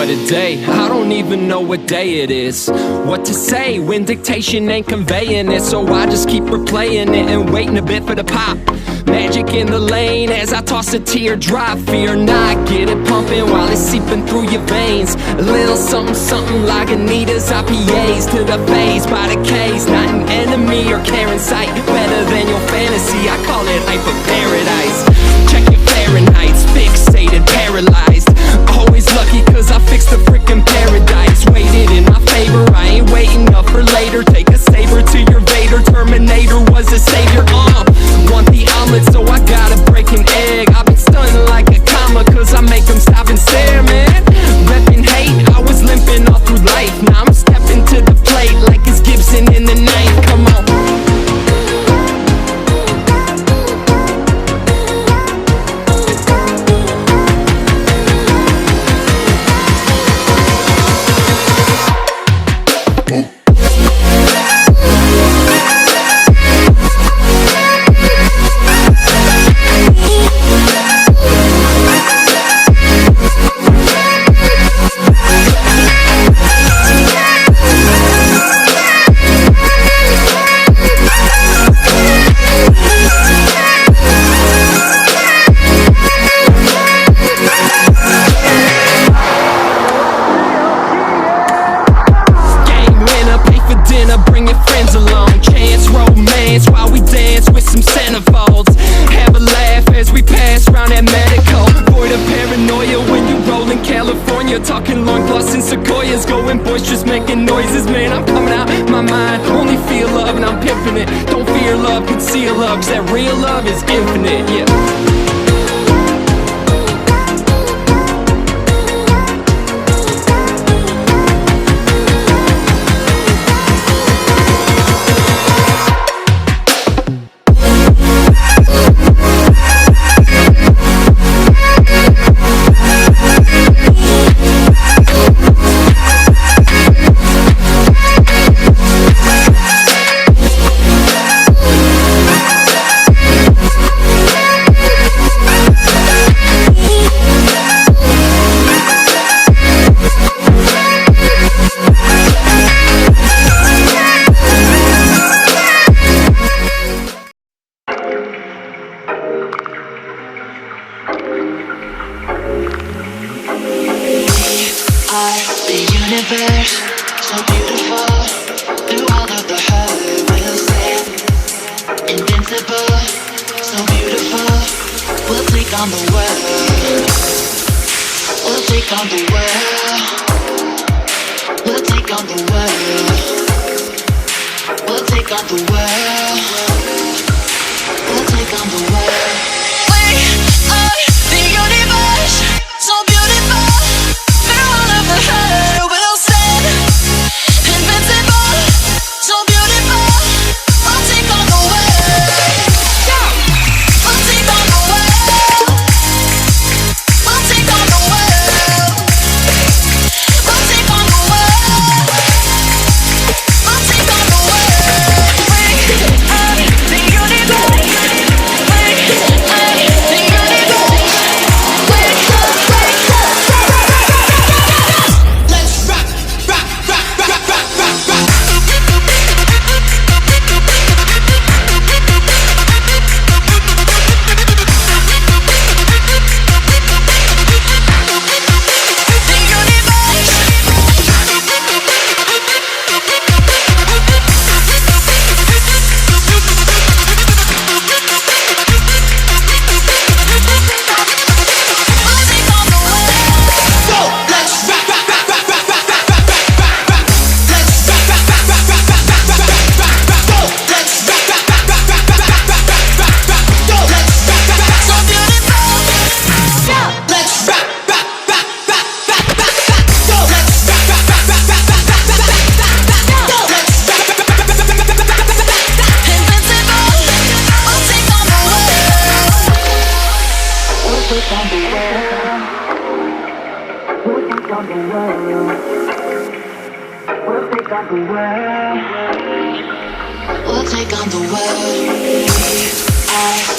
What a day, I don't even know what day it is. What to say when dictation ain't conveying it, so I just keep replaying it and waiting a bit for the pop. Magic in the lane as I toss a teardrop. Fear not, get it pumping while it's seeping through your veins. A little something, something like Anita's IPAs to the face by the case. Not an enemy or Karen sight, better than your fantasy. I call it hyper paradise. Check your Fahrenheit's fixated, paralyzed. Always lucky cause I fixed the frickin' paradise. Waited in my favor, I ain't waiting up for later. Take a saber to your Vader, Terminator was a savior. Want the omelet so I gotta break an egg. I've been stunning like a comma cause I make them stop and stare, man. Reppin' hate, I was limping all through life. Now I'm stepping to the plate like it's Gibson in the night. Come on. Talking loincloths and sequoias, going boisterous, making noises. Man, I'm coming out my mind. Only feel love and I'm pimping it. Don't fear love, conceal love, cause that real love is infinite, yeah.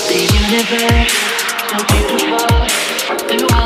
The universe, so beautiful, through all